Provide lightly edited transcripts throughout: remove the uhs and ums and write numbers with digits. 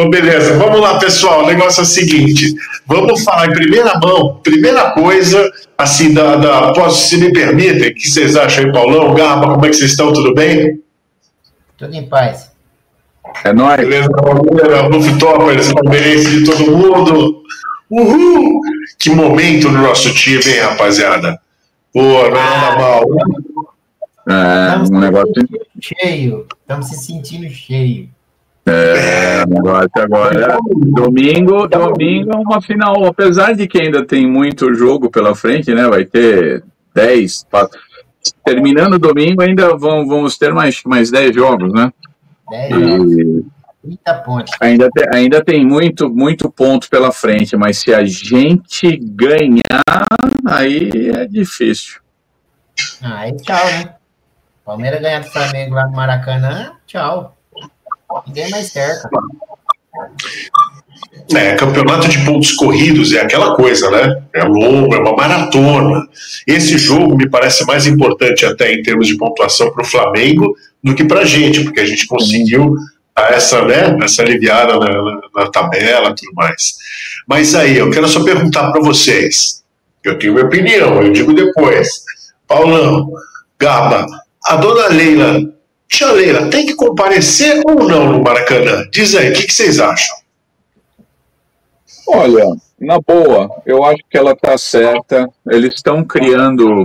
Beleza, vamos lá, pessoal. O negócio é o seguinte: vamos falar em primeira mão, primeira coisa, assim, se me permitem, o que vocês acham aí, Paulão, Garba, como é que vocês estão? Tudo bem? Tudo em paz. É nóis. Beleza, Roof Toppers, palmeirense de todo mundo. Uhul! Que momento no nosso time, hein, rapaziada? Pô, não é nada mal. Um negócio cheio. Estamos se sentindo cheio. Negócio agora. Domingo é uma final, apesar de que ainda tem muito jogo pela frente, né? Vai ter 10. Terminando o domingo, ainda vamos ter mais 10 jogos, né? 10 jogos. 30 pontos. Ainda tem muito ponto pela frente, mas se a gente ganhar, aí é difícil. Aí tchau, né? Palmeiras ganhar do Flamengo lá no Maracanã, tchau. Ninguém mais cerca. Campeonato de pontos corridos é aquela coisa, né? É longo, é uma maratona. Esse jogo me parece mais importante até em termos de pontuação para o Flamengo do que para a gente, porque a gente conseguiu essa aliviada na tabela e tudo mais. Mas aí, eu quero só perguntar para vocês. Eu tenho minha opinião, eu digo depois. Paulão, Gaba, a dona Leila, tia Leila, tem que comparecer ou não no Maracanã? Diz aí, o que vocês acham? Olha, na boa, eu acho que ela está certa. Eles estão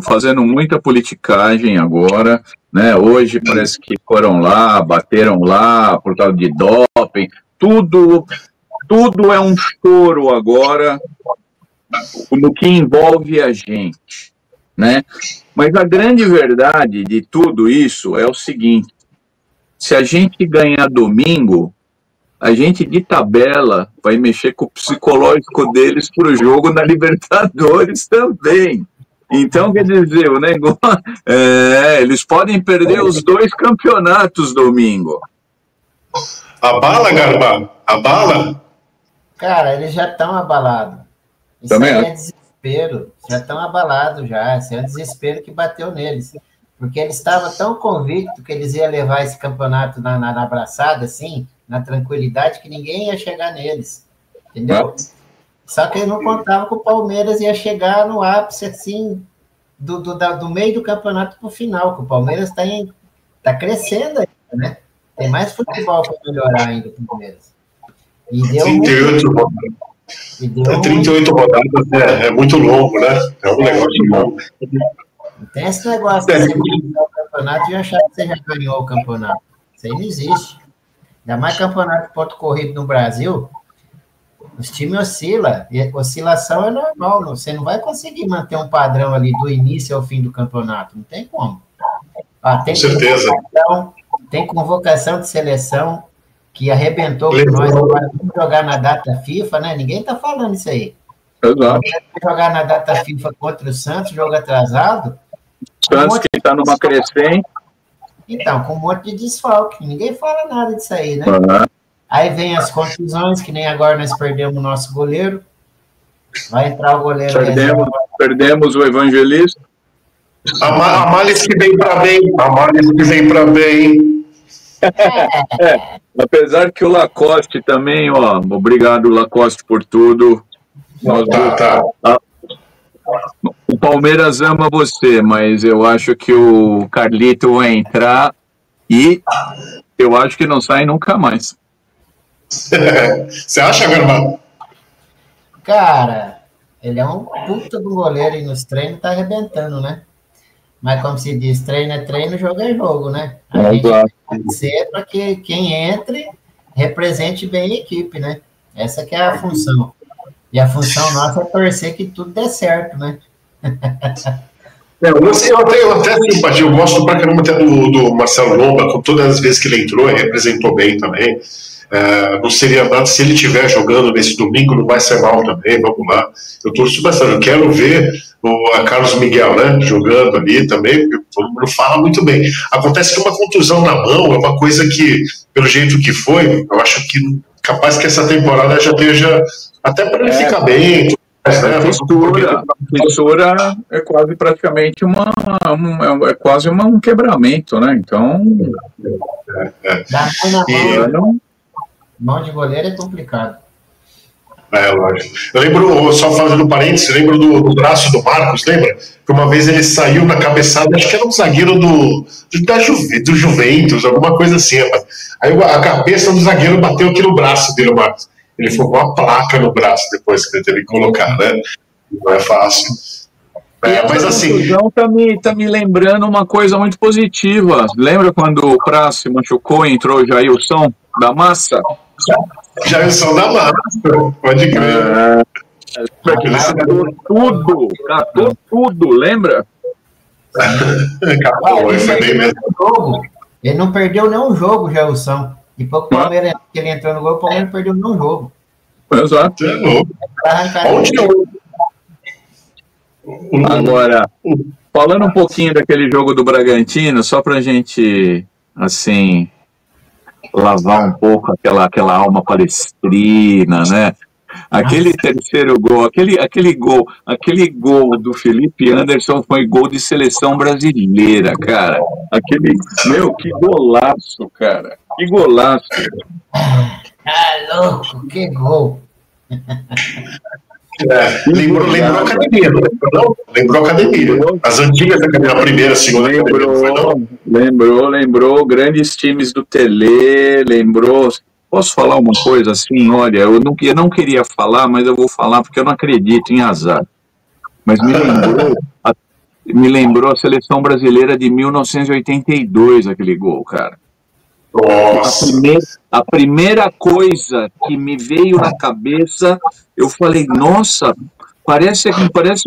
fazendo muita politicagem agora, né? Hoje parece que foram lá, bateram lá por causa de doping. Tudo é um choro agora no que envolve a gente, né? Mas a grande verdade de tudo isso é o seguinte: se a gente ganhar domingo, a gente de tabela vai mexer com o psicológico deles para o jogo na Libertadores também. Então, quer dizer, o negócio eles podem perder os 2 campeonatos domingo. Abala, Garba? Abala? Cara, eles já estão abalados. Isso também aí é desespero. Já estão abalados já. Esse é o desespero que bateu neles. Porque eles estavam tão convictos que eles iam levar esse campeonato na abraçada, assim, na tranquilidade, que ninguém ia chegar neles, entendeu? Só que eles não contavam que o Palmeiras ia chegar no ápice, assim, do meio do campeonato para o final, que o Palmeiras tá crescendo ainda, né? Tem mais futebol para melhorar ainda o Palmeiras. E deu 38 38 rodadas é muito longo, né? É um negócio longo. Não tem esse negócio de você começar o campeonato e achar que você já ganhou o campeonato. Isso aí não existe. Ainda mais campeonato de ponto corrido no Brasil, os times oscilam. E a oscilação é normal. Você não vai conseguir manter um padrão ali do início ao fim do campeonato. Não tem como. Com certeza. Tem convocação de seleção que arrebentou com nós. Agora vamos jogar na data FIFA, né? Ninguém tá falando isso aí. Exato. Jogar na data FIFA contra o Santos, jogo atrasado. Santos que está numa crescente. Então, com um monte de desfalque. Ninguém fala nada disso aí, né? Uhum. Aí vem as confusões, que nem agora nós perdemos o nosso goleiro. Vai entrar o goleiro. Perdemos o Evangelista. A males que vem para bem. A males que vem para bem. Apesar que o Lacoste também, ó. Obrigado, Lacoste, por tudo. O Palmeiras ama você, mas eu acho que o Carlito vai entrar e eu acho que não sai nunca mais. Você acha, Garba? Cara, ele é um puta do goleiro e nos treinos tá arrebentando, né? Mas como se diz, treino é treino, jogo é jogo, né? A gente tem que ser para que quem entre represente bem a equipe, né? Essa que é a função. E a função nossa é torcer que tudo dê certo, né? Eu até simpatia, eu gosto pra caramba até do Marcelo Lomba, com todas as vezes que ele entrou, ele representou bem também. Não seria nada, se ele estiver jogando nesse domingo, não vai ser mal também, vamos lá. Eu torço bastante, eu quero ver o Carlos Miguel, né, jogando ali também, porque todo mundo fala muito bem. Acontece que uma contusão na mão é uma coisa que, pelo jeito que foi, eu acho que capaz que essa temporada já esteja até para ele ficar bem. Fissura é quase praticamente quase um quebramento, né? Então. Mão de goleiro é complicado. É, lógico. Eu lembro, só fazendo parênteses, lembro do braço do Marcos, lembra? Que uma vez ele saiu na cabeçada, acho que era um zagueiro do Juventus, alguma coisa assim, rapaz. Aí a cabeça do zagueiro bateu aqui no braço dele, Marcos. Ele ficou com uma placa no braço depois que ele teve que colocar, né? Não é fácil. Mas assim. Tá me lembrando uma coisa muito positiva. Lembra quando o Praça se machucou e entrou o Jailson da Massa? Jailson da Massa, pode crer. Catou tudo, lembra? Acabou, foi bem mesmo. Ele não perdeu nenhum jogo, Jailson. Depois que o Palmeiras, que ele entrou no gol, o Palmeiras perdeu nenhum jogo. Exato. Agora, falando um pouquinho daquele jogo do Bragantino, só pra gente, assim, lavar um pouco aquela alma palestrina, né? Aquele terceiro gol, aquele gol do Felipe Anderson foi gol de seleção brasileira, cara. Que golaço, cara. Que golaço. Louco, que gol. Lembrou a academia, não? Lembrou a academia. As antigas academias, a primeira, a segunda. Lembrou grandes times do Tele, lembrou. Posso falar uma coisa assim? Olha, eu não queria falar, mas eu vou falar porque eu não acredito em azar. Mas me lembrou a seleção brasileira de 1982, aquele gol, cara. A primeira coisa que me veio na cabeça, eu falei, nossa, parece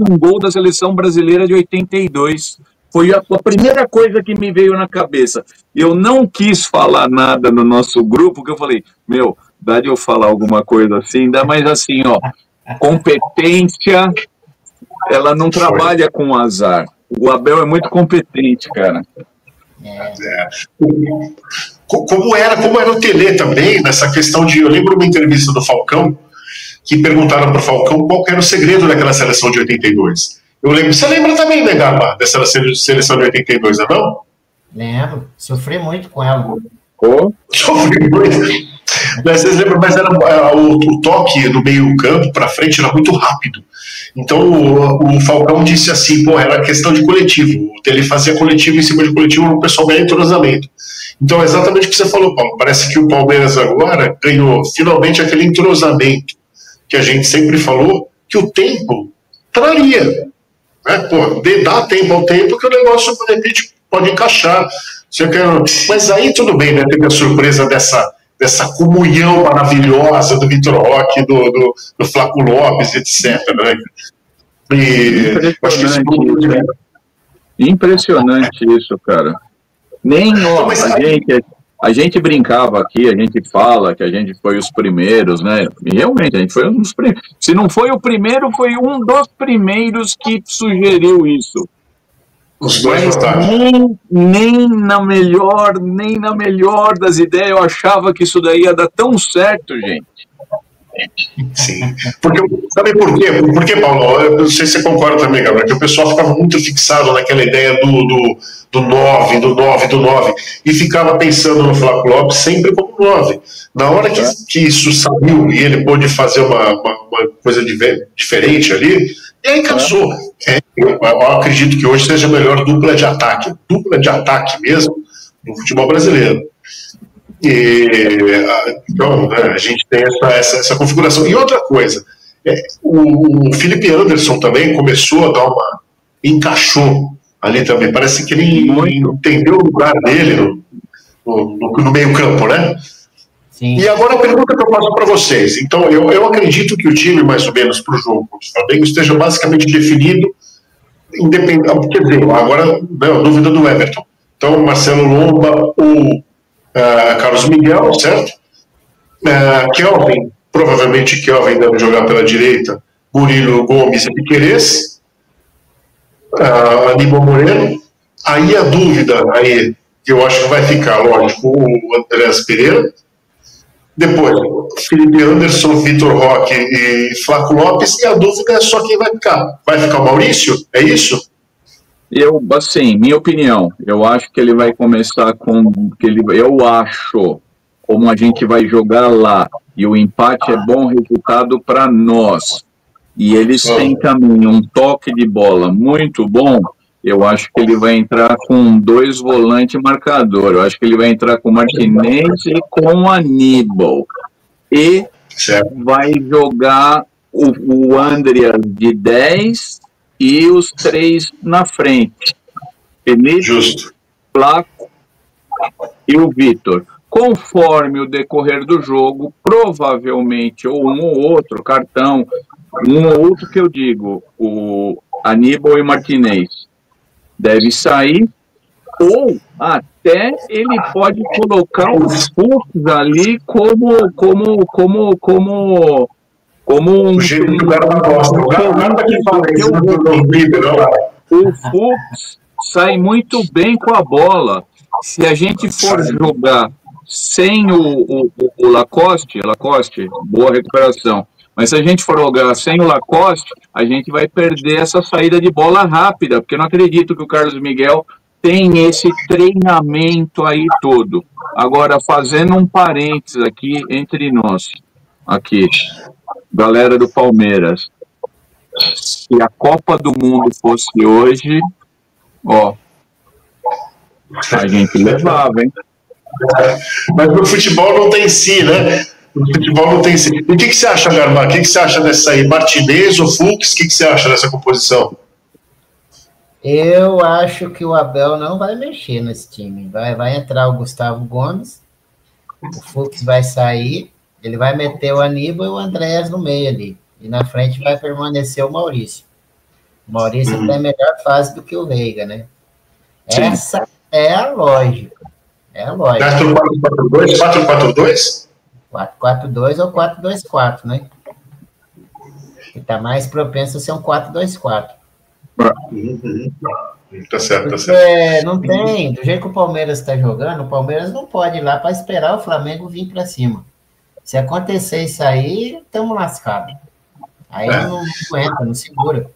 um gol da seleção brasileira de 82. Foi a primeira coisa que me veio na cabeça. Eu não quis falar nada no nosso grupo, porque eu falei, dá de eu falar alguma coisa assim, mas assim, ó, competência, ela não trabalha com azar. O Abel é muito competente, cara. Como era o Tele também, nessa questão de... Eu lembro uma entrevista do Falcão, que perguntaram para o Falcão qual era o segredo daquela seleção de 82. Eu lembro, você lembra também, né, Gaba, dessa seleção de 82, não? Lembro, sofri muito com ela. Sofri muito. Mas vocês lembram, mas era o toque no meio campo para frente era muito rápido. Então o Falcão disse assim, era questão de coletivo. Ele fazia coletivo em cima de coletivo, o pessoal ganha entrosamento. Então é exatamente o que você falou, Paulo. Parece que o Palmeiras agora ganhou finalmente aquele entrosamento que a gente sempre falou que o tempo traria. Dá tempo ao tempo que o negócio de repente pode encaixar. Mas aí tudo bem, né? Teve a surpresa dessa comunhão maravilhosa do Vitor Roque, do Flaco Lopes, etc. Né? E acho que impressionante isso, cara. Nem a gente brincava aqui, a gente fala que a gente foi os primeiros, né? E realmente, a gente foi um dos primeiros. Se não foi o primeiro, foi um dos primeiros que sugeriu isso. Os dois nem na melhor das ideias eu achava que isso daí ia dar tão certo, gente. Sim. Sabe por quê? Porque, Paulo, eu não sei se você concorda também, Gabriel, que o pessoal ficava muito fixado naquela ideia do 9, e ficava pensando no Flaco Lopes sempre como 9. Na hora que isso saiu e ele pôde fazer uma coisa diferente ali, e aí cansou. Eu acredito que hoje seja a melhor dupla de ataque mesmo no futebol brasileiro. Então, a gente tem essa configuração. E outra coisa, o Felipe Anderson também começou a dar encaixou ali também. Parece que ele entendeu o lugar dele no meio campo, né? Sim. E agora a pergunta que eu faço para vocês. Então, eu acredito que o time, mais ou menos, para o jogo contra o Flamengo esteja basicamente definido, independente. Quer dizer, agora, a dúvida do Everton. Então, Marcelo Lomba ou Carlos Miguel, certo? Kelvin, provavelmente Kelvin deve jogar pela direita, Murilo Gomes e Piquerez, Aníbal Moreno. Aí a dúvida, que eu acho que vai ficar, lógico, o Andrés Pereira. Depois, Felipe Anderson, Vitor Roque e Flaco Lopes, e a dúvida é só quem vai ficar. Vai ficar o Maurício? É isso? Minha opinião, eu acho que ele vai começar como a gente vai jogar lá, e o empate é bom resultado para nós, e eles têm também um toque de bola muito bom, eu acho que ele vai entrar com 2 volantes marcadores. Eu acho que ele vai entrar com o Martinez e com o Aníbal. E vai jogar o Andreas de 10 e os 3 na frente. Justo. Flaco e o Vitor. Conforme o decorrer do jogo, provavelmente, ou um ou outro cartão, um ou outro que eu digo, o Aníbal e Martinez, deve sair, ou até ele pode colocar os Fux ali como um... O Fux sai muito bem com a bola. Se a gente for jogar sem o Lacoste, boa recuperação, mas se a gente for jogar sem o Lacoste, a gente vai perder essa saída de bola rápida, porque eu não acredito que o Carlos Miguel tem esse treinamento aí todo. Agora, fazendo um parênteses aqui entre nós, aqui, galera do Palmeiras, se a Copa do Mundo fosse hoje, ó, a gente levava, hein? Mas o futebol não tem si, né? O futebol não tem si. E o que você acha, Garbar? O que você acha dessa aí? Martinez ou Fux? O que você acha dessa composição? Eu acho que o Abel não vai mexer nesse time. Vai entrar o Gustavo Gomes, o Fux vai sair, ele vai meter o Aníbal e o Andréas no meio ali. E na frente vai permanecer o Maurício. O Maurício tem melhor fase do que o Veiga, né? Sim. Essa é a lógica. É a lógica. 4-4-2? 4-4-2 ou 4-2-4, né? Que tá mais propenso a ser um 4-2-4. Tá certo, tá certo. É, não tem, do jeito que o Palmeiras está jogando, o Palmeiras não pode ir lá para esperar o Flamengo vir para cima. Se acontecer isso aí, estamos lascados. Aí não aguenta, não segura.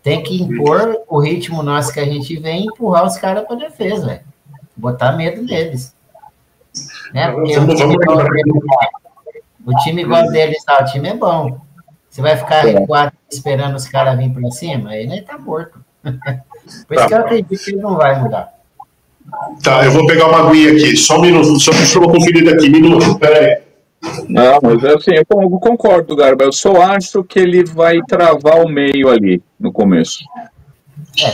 Tem que impor o ritmo nosso que a gente vem e empurrar os caras para defesa, velho. Botar medo neles. Né? Porque o time igual deles lá, o time é bom. Você vai ficar recuado esperando os caras virem para cima, aí nem tá morto. Por isso que eu acredito que ele não vai mudar. Tá, eu vou pegar uma aguinha aqui, só um minuto, só deixa eu uma conferida aqui, minuto, peraí. Não, mas assim, eu concordo, Garba, eu só acho que ele vai travar o meio ali, no começo.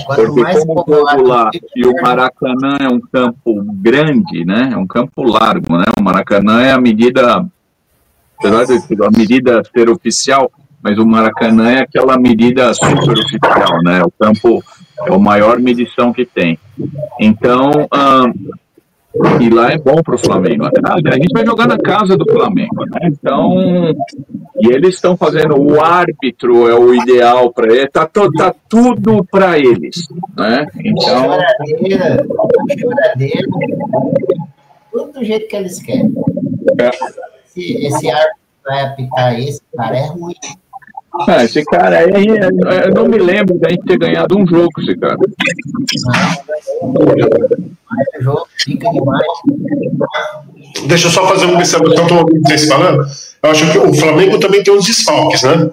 Porque como o jogo lá e o Maracanã é um campo grande, né, é um campo largo, né, o Maracanã é a medida, apesar da medida ser oficial, mas o Maracanã é aquela medida super oficial, né, o campo é a maior medição que tem. Então, e lá é bom para o Flamengo. A gente vai jogar na casa do Flamengo, né? Então, e eles estão fazendo, o árbitro é o ideal para ele, tá tudo para eles, né? Então, choradeira, tudo do jeito que eles querem. Esse árbitro vai apitar esse cara é ruim. Esse cara aí, eu não me lembro da gente ter ganhado um jogo, esse cara. O jogo fica demais. Deixa eu só fazer uma observação, estou ouvindo vocês falando. Eu acho que o Flamengo também tem uns desfalques, né?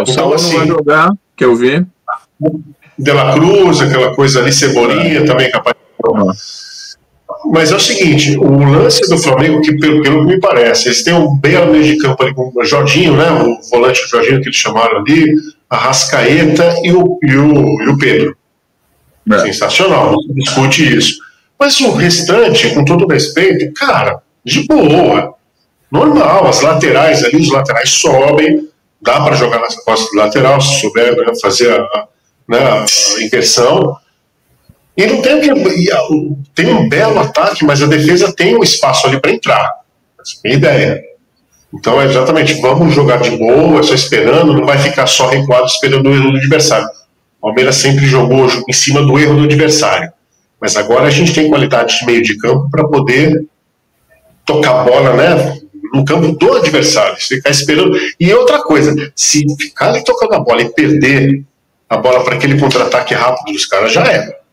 O Saulo não vai jogar, que eu vi. De La Cruz, aquela coisa ali, Cebolinha também capaz de... Mas é o seguinte, o lance do Flamengo, que pelo que me parece, eles têm um belo meio de campo ali com o Jorginho, né? O volante Jorginho que eles chamaram ali, a Arrascaeta e o Pedro. Sensacional, não se discute isso. Mas o restante, com todo respeito, cara, de boa, normal, as laterais ali, os laterais sobem, dá para jogar nas costas do lateral, se souber fazer a inversão. E não tem tem um belo ataque, mas a defesa tem um espaço ali para entrar. Essa é a minha ideia. Então, exatamente, vamos jogar de boa, só esperando, não vai ficar só recuado esperando o erro do adversário. O Palmeiras sempre jogou em cima do erro do adversário. Mas agora a gente tem qualidade de meio de campo para poder tocar a bola, né, no campo do adversário. Se ficar esperando. E outra coisa, se ficar ali tocando a bola e perder a bola para aquele contra-ataque rápido dos caras, já era.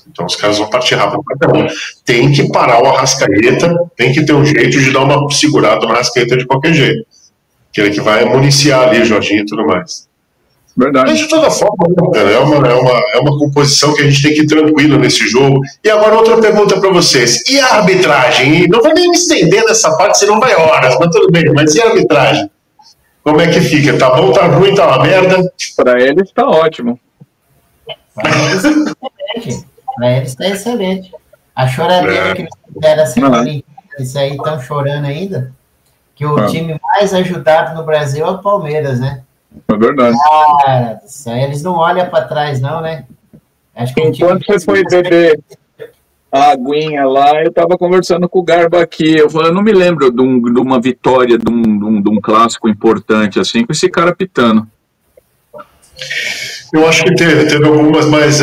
Então os caras vão partir rápido. Então, tem que parar o Arrascaeta, tem que ter um jeito de dar uma segurada no Arrascaeta de qualquer jeito. Que ele que vai municiar ali, Jorginho e tudo mais. Verdade. Mas de toda forma, é uma composição que a gente tem que ir tranquilo nesse jogo. E agora outra pergunta para vocês. E a arbitragem? Não vou nem me estender nessa parte, senão vai horas, mas tudo bem. Mas e a arbitragem? Como é que fica? Tá bom, tá ruim, tá uma merda? Para eles tá ótimo. Para eles está excelente. A choradeira que eles fizeram a semana inteira, isso aí estão chorando ainda, que o time mais ajudado no Brasil é o Palmeiras, né? É verdade. Cara do céu, eles não olham para trás, não, né? Acho que enquanto você foi beber a aguinha lá, eu estava conversando com o Garba aqui, eu não me lembro de uma vitória, de um clássico importante, assim, com esse cara pitando. Eu acho que teve algumas, mas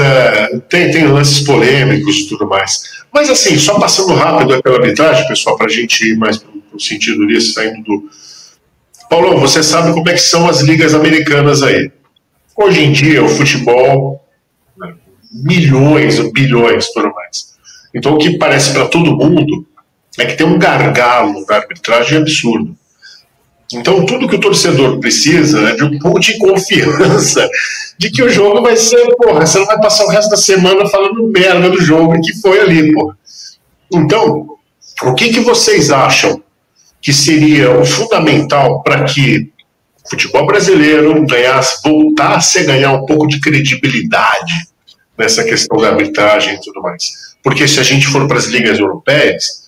tem lances polêmicos e tudo mais. Mas assim, só passando rápido pela arbitragem, pessoal, para a gente ir mais para o sentido disso, saindo do... Paulo, você sabe como é que são as ligas americanas aí. Hoje em dia, o futebol, milhões, bilhões, tudo mais. Então, o que parece para todo mundo é que tem um gargalo da arbitragem absurdo. Então, tudo que o torcedor precisa é de um pouco de confiança de que o jogo vai ser, porra, você não vai passar o resto da semana falando merda do jogo que foi ali, porra. Então, o que vocês acham que seria o fundamental para que o futebol brasileiro voltasse a ganhar um pouco de credibilidade nessa questão da arbitragem e tudo mais? Porque se a gente for para as ligas europeias,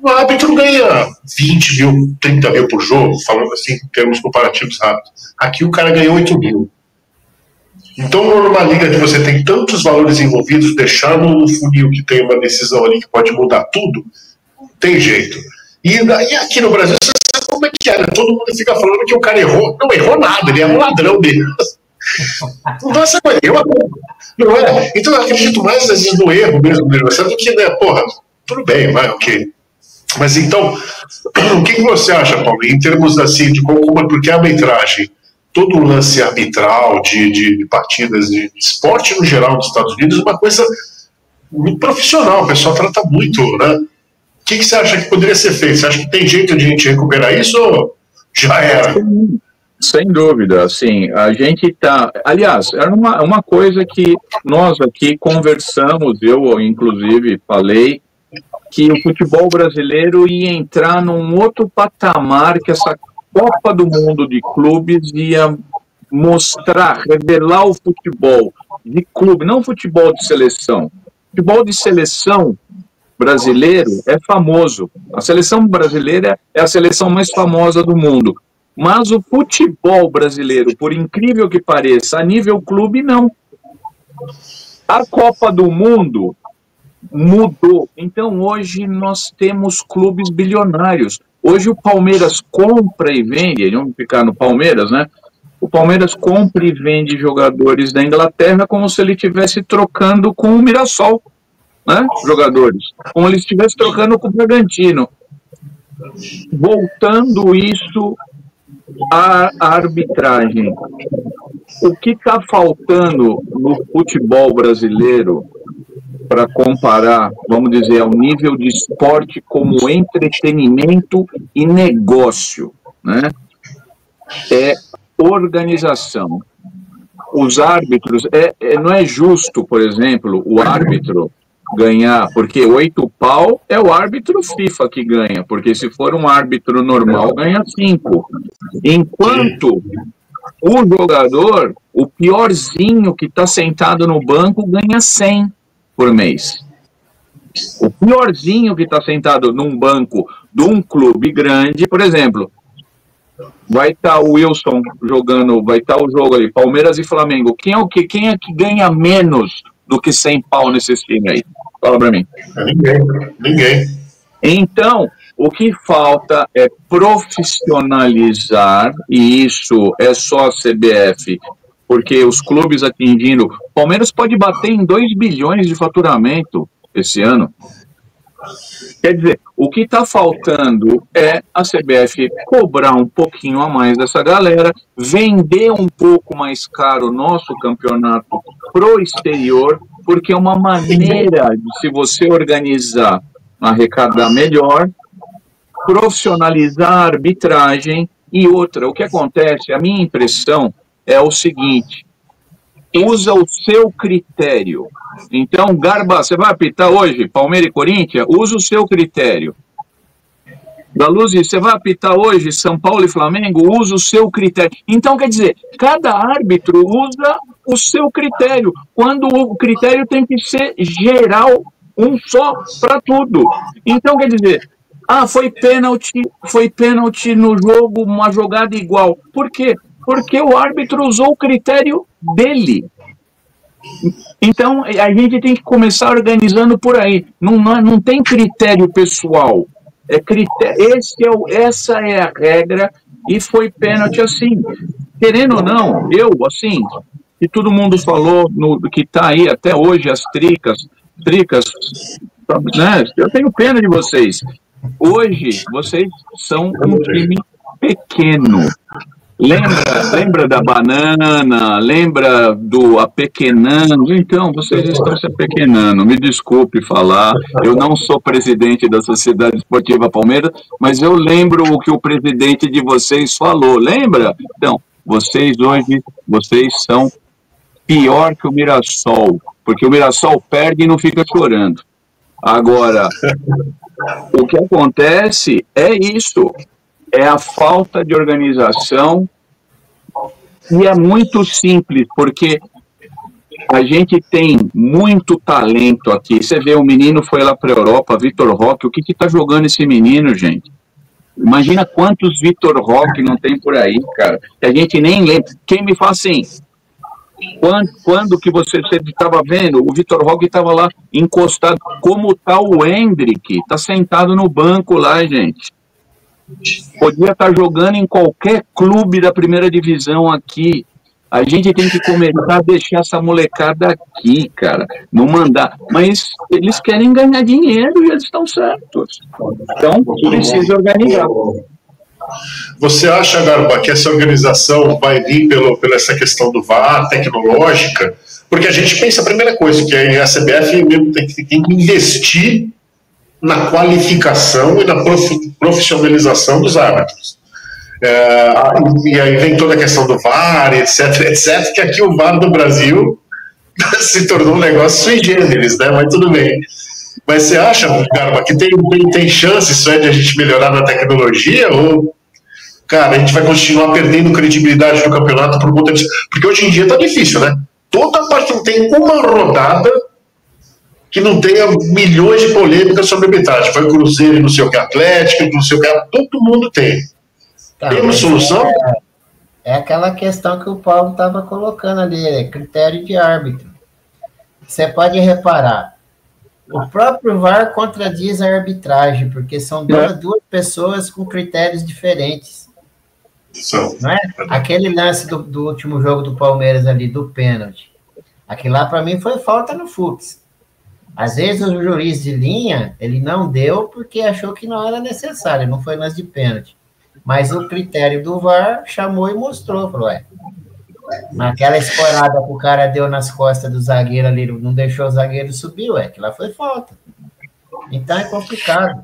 o árbitro ganha 20 mil, 30 mil por jogo, falando assim em termos comparativos rápidos. Aqui o cara ganhou 8 mil. Então, numa liga que você tem tantos valores envolvidos, deixar no funil que tem uma decisão ali que pode mudar tudo, não tem jeito. E aqui no Brasil, você sabe como é que é, né? Todo mundo fica falando que o cara errou. Não errou nada, ele é um ladrão mesmo. Então, essa coisa, não é? Então, eu acredito mais, às vezes, no erro mesmo do do que, né, porra, tudo bem, vai, ok. Mas então, o que você acha, Paulo, em termos assim, de como, porque a arbitragem, todo o lance arbitral de partidas de esporte no geral nos Estados Unidos é uma coisa muito profissional, o pessoal trata muito, né? O que você acha que poderia ser feito? Você acha que tem jeito de a gente recuperar isso ou já era? Sem dúvida, assim, a gente está... Aliás, era uma coisa que nós aqui conversamos, eu inclusive falei, que o futebol brasileiro ia entrar num outro patamar, que essa Copa do Mundo de clubes ia mostrar, revelar o futebol de clube, não futebol de seleção. Futebol de seleção brasileiro é famoso. A seleção brasileira é a seleção mais famosa do mundo. Mas o futebol brasileiro, por incrível que pareça, a nível clube, não. A Copa do Mundo mudou. Então, hoje nós temos clubes bilionários. Hoje o Palmeiras compra e vende, vamos ficar no Palmeiras, né? O Palmeiras compra e vende jogadores da Inglaterra como se ele estivesse trocando com o Mirassol, né? Jogadores. Como ele estivesse trocando com o Bragantino. Voltando isso à arbitragem. O que está faltando no futebol brasileiro para comparar, vamos dizer, ao nível de esporte como entretenimento e negócio, né? É organização. Os árbitros, não é justo, por exemplo, o árbitro ganhar, porque 8 pau é o árbitro FIFA que ganha, porque se for um árbitro normal, ganha 5. Enquanto o jogador, o piorzinho que está sentado no banco, ganha 100 por mês. O piorzinho que está sentado num banco de um clube grande, por exemplo, vai estar o Wilson jogando, vai estar o jogo ali, Palmeiras e Flamengo. Quem é que ganha menos do que 100 pau nesse time aí? Fala pra mim. Ninguém. Então, o que falta é profissionalizar, e isso é só a CBF, porque os clubes atingindo... Palmeiras pode bater em 2 bilhões de faturamento esse ano. Quer dizer, o que está faltando é a CBF cobrar um pouquinho a mais dessa galera, vender um pouco mais caro o nosso campeonato pro exterior, porque é uma maneira de, se você organizar, arrecadar melhor, profissionalizar a arbitragem. E outra, o que acontece, a minha impressão é o seguinte: usa o seu critério. Então, Garba, você vai apitar hoje Palmeiras e Corinthians? Usa o seu critério. Galuzzi, você vai apitar hoje São Paulo e Flamengo? Usa o seu critério. Então, quer dizer, cada árbitro usa o seu critério, quando o critério tem que ser geral, um só para tudo. Então, quer dizer, foi pênalti no jogo, uma jogada igual. Por quê? Porque o árbitro usou o critério dele. Então, a gente tem que começar organizando por aí. Não tem critério pessoal. Essa é a regra, e foi pênalti assim. Querendo ou não, que todo mundo falou, que está aí até hoje, as tricas, né? Eu tenho pena de vocês. Hoje, vocês são um time pequeno. Lembra da banana? Lembra do apequenando? Então, vocês estão se apequenando. Me desculpe falar, eu não sou presidente da Sociedade Esportiva Palmeiras, mas eu lembro o que o presidente de vocês falou. Lembra? Então, vocês hoje, são pior que o Mirassol, porque o Mirassol perde e não fica chorando. Agora, o que acontece é isso. É a falta de organização, e é muito simples, porque a gente tem muito talento aqui. Você vê, o menino foi lá para a Europa, Vitor Roque, o que está jogando esse menino, gente? Imagina quantos Vitor Roque não tem por aí, cara, que a gente nem lembra. Quem me fala assim, quando que você estava vendo, o Vitor Roque estava lá encostado, como está o Hendrick, está sentado no banco lá, gente. Podia estar jogando em qualquer clube da primeira divisão aqui. A gente tem que começar a deixar essa molecada aqui, cara. Não mandar. Mas eles querem ganhar dinheiro e eles estão certos. Então, precisa organizar. Você acha, Garba, que essa organização vai vir pela essa questão do VAR, tecnológica? Porque a gente pensa, a primeira coisa, que a CBF mesmo tem que investir na qualificação e na profissionalização dos árbitros. E aí vem toda a questão do VAR, etc, que aqui o VAR do Brasil se tornou um negócio sui generis, né? Mas tudo bem. Mas você acha, Garba, que tem chance isso de a gente melhorar na tecnologia? Ou, cara, a gente vai continuar perdendo credibilidade do campeonato por conta disso? Porque hoje em dia tá difícil, né? Toda parte não tem uma rodada que não tenha milhões de polêmicas sobre arbitragem. Foi Cruzeiro, não sei o que, Atlético, não sei o que, todo mundo tem. Temos solução? É aquela questão que o Paulo estava colocando ali, critério de árbitro. Você pode reparar, o próprio VAR contradiz a arbitragem, porque são duas pessoas com critérios diferentes. Não é? Aquele lance do último jogo do Palmeiras ali, do pênalti, aquilo lá para mim foi falta no Fux. Às vezes o juiz de linha, ele não deu porque achou que não era necessário, não foi lance de pênalti. Mas o critério do VAR chamou e mostrou, falou, naquela esporada que o cara deu nas costas do zagueiro ali, não deixou o zagueiro subir, que lá foi falta. Então é complicado.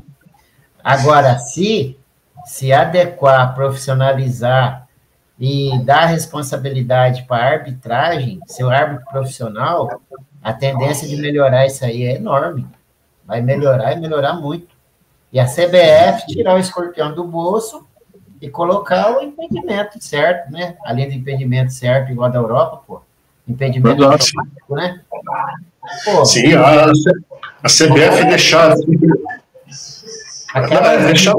Agora, se adequar, profissionalizar e dar responsabilidade para a arbitragem, seu árbitro profissional, a tendência de melhorar isso aí é enorme. Vai melhorar e melhorar muito. E a CBF tirar o escorpião do bolso e colocar o impedimento certo, né? Além do impedimento certo, igual da Europa, impedimento automático, né? Sim, a CBF deixar... deixar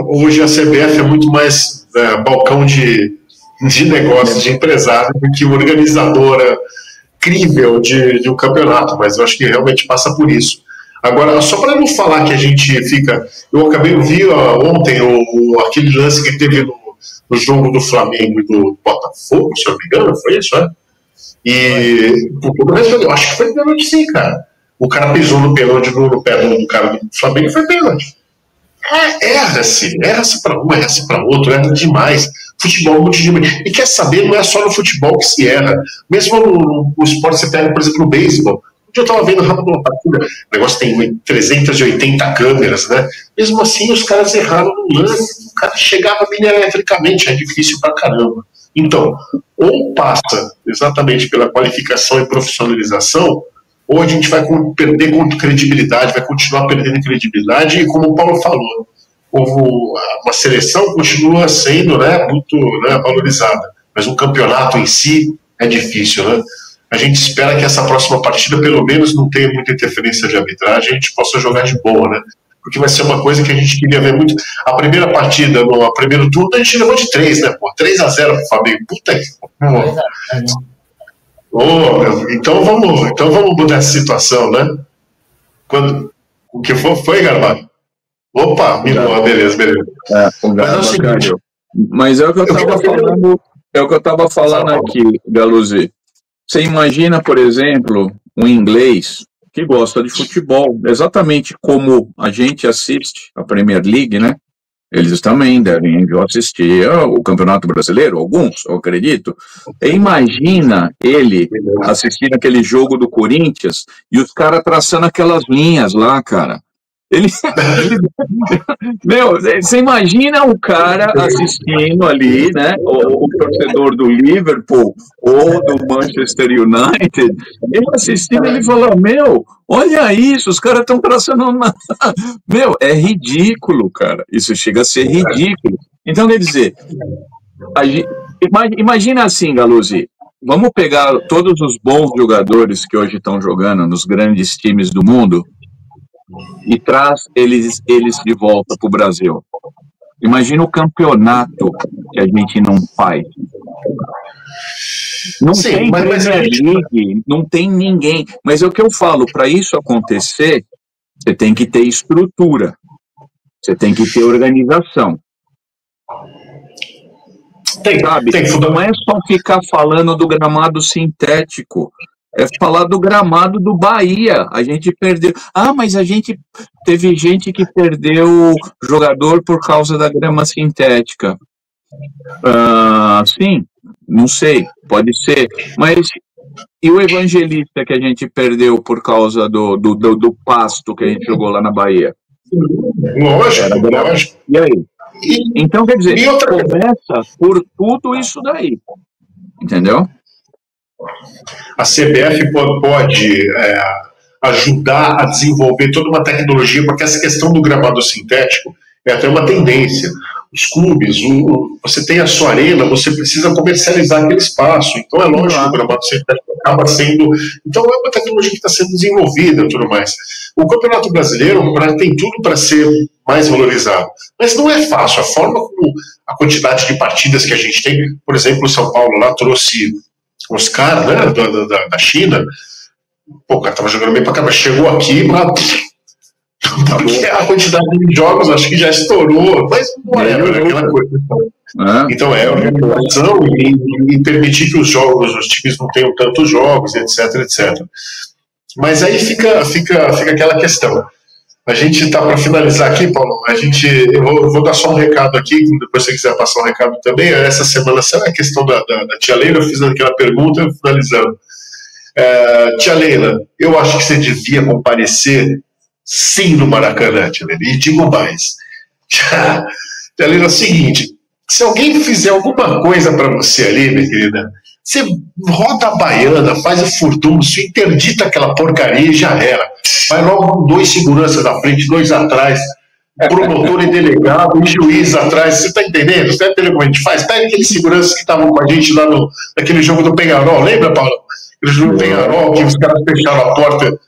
hoje a CBF é muito mais balcão de negócios, de empresário, do que organizadora incrível de um campeonato, mas eu acho que realmente passa por isso. Agora, só para não falar que a gente fica... Eu acabei de ver ontem aquele lance que teve no jogo do Flamengo e do Botafogo, se eu não me engano, foi isso, E por resto, eu acho que foi pênalti sim, cara. O cara pisou no pênalti no pé do cara do Flamengo e foi pênalti. Erra-se para um, erra-se para outro, erra demais. Futebol muito demais. E quer saber, não é só no futebol que se erra. Mesmo no esporte, você pega, por exemplo, no beisebol. Eu estava vendo rápido uma partida, o negócio tem 380 câmeras, né? Mesmo assim, os caras erraram no lance, o cara chegava milimetricamente, é difícil pra caramba. Então, ou passa exatamente pela qualificação e profissionalização, ou a gente vai perder credibilidade, vai continuar perdendo credibilidade, e como o Paulo falou, uma seleção continua sendo, né, muito, né, valorizada, mas um campeonato em si é difícil, né? A gente espera que essa próxima partida, pelo menos, não tenha muita interferência de arbitragem, a gente possa jogar de boa, né? Porque vai ser uma coisa que a gente queria ver muito. A primeira partida, no primeiro turno, a gente levou de 3, né? Pô, 3-0 pro Flamengo. Puta que... Então vamos mudar essa situação, né? O que foi, Garbalho? Opa, beleza. Mas é o que eu estava falando, aqui, Galuzzi. Você imagina, por exemplo, um inglês que gosta de futebol, exatamente como a gente assiste a Premier League, né? Eles também devem assistir o Campeonato Brasileiro, alguns, eu acredito. E imagina ele assistindo aquele jogo do Corinthians e os caras traçando aquelas linhas lá, cara. Meu, você imagina o cara assistindo ali, né, o torcedor do Liverpool ou do Manchester United, ele assistindo, ele fala, meu, olha isso, os caras estão traçando uma... Meu, é ridículo, cara, isso chega a ser ridículo. Então, quer dizer, imagina assim, Galuzzi, vamos pegar todos os bons jogadores que hoje estão jogando nos grandes times do mundo e traz eles de volta para o Brasil. Imagina o campeonato que a gente não faz. Não tem Premier League, não tem ninguém. Mas é o que eu falo, para isso acontecer, você tem que ter estrutura, você tem que ter organização. Sabe? Não é só ficar falando do gramado sintético. É falar do gramado do Bahia. A gente perdeu. Mas teve gente que perdeu jogador por causa da grama sintética. Sim, não sei, pode ser. Mas e o Evangelista que a gente perdeu por causa do pasto que a gente jogou lá na Bahia? Lógico. E aí? Então, quer dizer, começa por tudo isso daí. Entendeu? A CBF pode ajudar a desenvolver toda uma tecnologia, porque essa questão do gramado sintético é até uma tendência. Os clubes, você tem a sua arena, você precisa comercializar aquele espaço. Então é lógico que o gramado sintético acaba sendo... Então é uma tecnologia que está sendo desenvolvida e tudo mais. O Campeonato Brasileiro tem tudo para ser mais valorizado. Mas não é fácil. A forma como a quantidade de partidas que a gente tem... Por exemplo, o São Paulo lá trouxe... Os caras, né, da China, pô, o cara tava jogando bem pra caramba, chegou aqui, porque a quantidade de jogos acho que já estourou, mas não é aquela coisa. Então organização e permitir que os times não tenham tantos jogos, etc. Mas aí fica aquela questão. A gente está para finalizar aqui, Paulo. Eu vou dar só um recado aqui, depois se você quiser passar um recado também. Essa semana, a questão da tia Leila, eu fiz aquela pergunta, finalizando. Tia Leila, eu acho que você devia comparecer sim no Maracanã, tia Leila. E digo mais. Tia Leila, é o seguinte: se alguém fizer alguma coisa para você ali, minha querida, você roda a baiana, faz o furdunço, interdita aquela porcaria e já era. Vai logo com 2 seguranças na frente, 2 atrás, promotor e delegado e juiz atrás. Você está entendendo? Você está entendendo como a gente faz? Pega aqueles seguranças que estavam com a gente lá naquele jogo do Penharol. Lembra, Paulo? Aquele jogo do Penharol, que os caras fecharam a porta.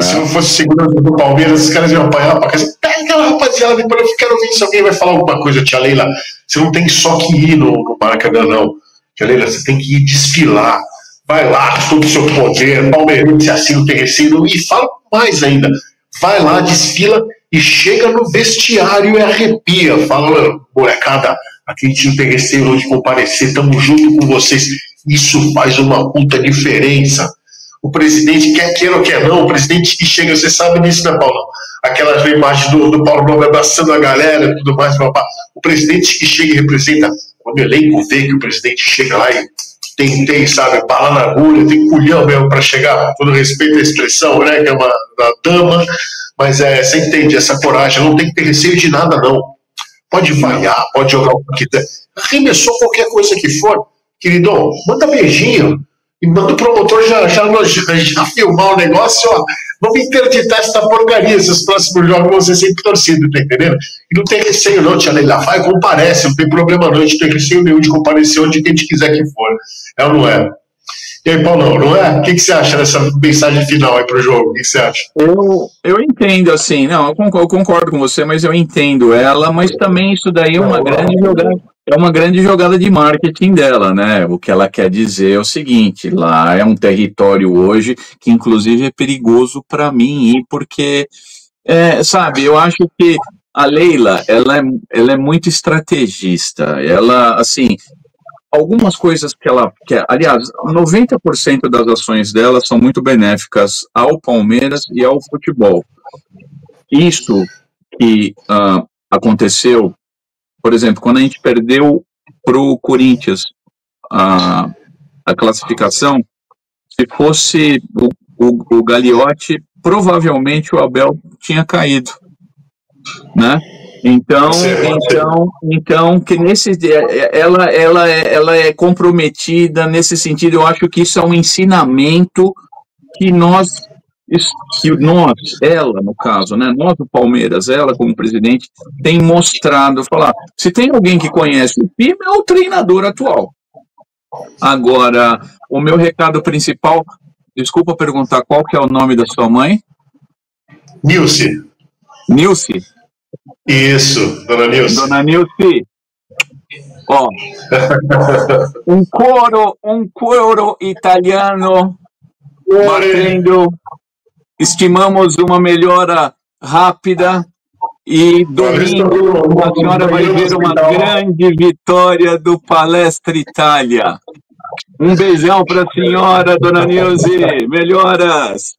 Se não fosse segurança do Palmeiras, os caras iam apanhar para casa. Pega aquela rapaziada, depois eu quero ver se alguém vai falar alguma coisa, tia Leila. Você não tem só que ir no Maracanã, não. Tia Leila, você tem que ir desfilar. Vai lá, todo o seu poder, palmeirense, assim, o terceiro, e fala mais ainda. Vai lá, desfila e chega no vestiário e arrepia. Fala, molecada, aqui tinha o terceiro de comparecer, estamos junto com vocês. Isso faz uma puta diferença. O presidente, quer queira ou quer não, o presidente que chega, você sabe disso, né, Paulo? Aquela imagem do Paulo Nobre abraçando a galera e tudo mais, papá. O presidente que chega e representa, quando o elenco vê que o presidente chega lá e tem sabe, bala na agulha, tem culhão mesmo para chegar, com todo respeito à expressão, né, que é uma dama, mas você entende, essa coragem, não tem que ter receio de nada, não. Pode vaiar, pode jogar o que quiser. Arremessou qualquer coisa que for, queridão, manda beijinho. E manda o promotor já filmar o negócio, ó. Vamos interditar essa porcaria, esses próximos jogos vão ser sempre torcidos, tá entendendo? E não tem receio não, tia Leila, vai, comparece, não tem problema não, a gente tem receio nenhum de comparecer onde a gente quiser que for. É ou não é? E aí, Paulo, não é? O que você acha dessa mensagem final aí pro jogo? O que você acha? Eu entendo, assim, não, eu concordo com você, mas eu entendo ela, mas também isso daí é uma grande jogada. É uma grande jogada de marketing dela, né? O que ela quer dizer é o seguinte: lá é um território hoje que, inclusive, é perigoso para mim ir, porque, sabe, eu acho que a Leila, ela é muito estrategista. Ela, assim, algumas coisas que ela quer, aliás, 90% das ações dela são muito benéficas ao Palmeiras e ao futebol. Isso que aconteceu, por exemplo, quando a gente perdeu para o Corinthians a classificação, se fosse o Gagliotti, provavelmente o Abel tinha caído, né? Então que ela é comprometida nesse sentido. Eu acho que isso é um ensinamento que ela, no caso, né, nós do Palmeiras, ela como presidente, tem mostrado, falar, se tem alguém que conhece o time, é o treinador atual. Agora, o meu recado principal, desculpa perguntar, qual que é o nome da sua mãe? Nilce. Nilce? Isso, dona Nilce. Dona Nilce, ó, um coro italiano batendo. Estimamos uma melhora rápida e domingo a senhora vai ver uma grande vitória do Palestra Itália. Um beijão para a senhora, dona Nilce. Melhoras.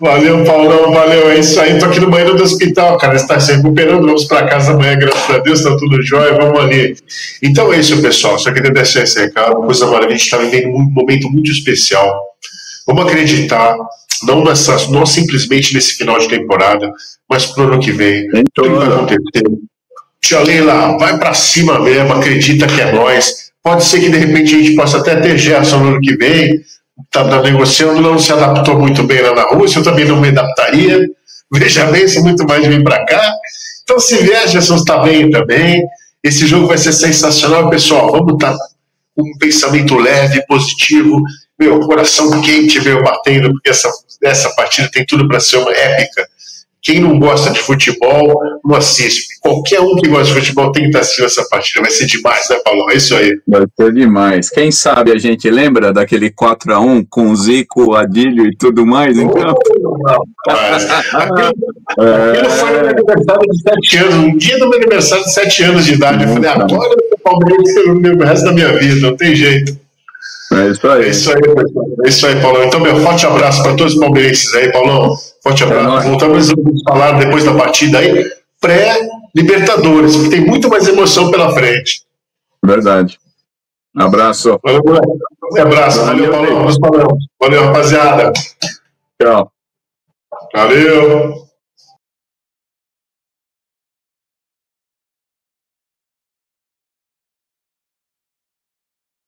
Valeu, Paulão, valeu. É isso aí, tô aqui no banheiro do hospital, cara. Está se recuperando, vamos para casa amanhã, graças a Deus, tá tudo jóia, vamos ali. Então é isso, pessoal. Só queria deixar esse recado, uma coisa maravilhosa. A gente está vivendo um momento muito especial. Vamos acreditar, não simplesmente nesse final de temporada, mas pro ano que vem. Tudo vai acontecer. Tia Leila, vai para cima mesmo, acredita que é nós. Pode ser que de repente a gente possa até ter Gerson no ano que vem. Tá negociando, não se adaptou muito bem lá na Rússia, eu também não me adaptaria. Veja bem, se muito mais vir para cá. Então, se vier, Gerson está bem também. Esse jogo vai ser sensacional, pessoal. Vamos estar com um pensamento leve, positivo. Meu coração quente veio batendo, porque essa partida tem tudo para ser uma épica. Quem não gosta de futebol, não assiste. Qualquer um que gosta de futebol tem que estar assistindo essa partida. Vai ser demais, né, Paulo? É isso aí. Vai ser demais. Quem sabe a gente lembra daquele 4-1 com Zico, Adílio e tudo mais, então? Aquilo foi no meu aniversário de 7 anos. Um dia do meu aniversário de 7 anos de idade. Eu falei, agora eu sou palmeirense pelo resto da minha vida, não tem jeito. É isso aí. É isso aí, pessoal. É isso aí, Paulão. Então, meu forte abraço para todos os palmeirenses aí, Paulão. Forte abraço. Voltamos a falar depois da partida aí, pré-Libertadores, porque tem muito mais emoção pela frente. Verdade. Um abraço. Valeu, um abraço. Valeu, Paulão. Valeu, rapaziada. Tchau. Valeu.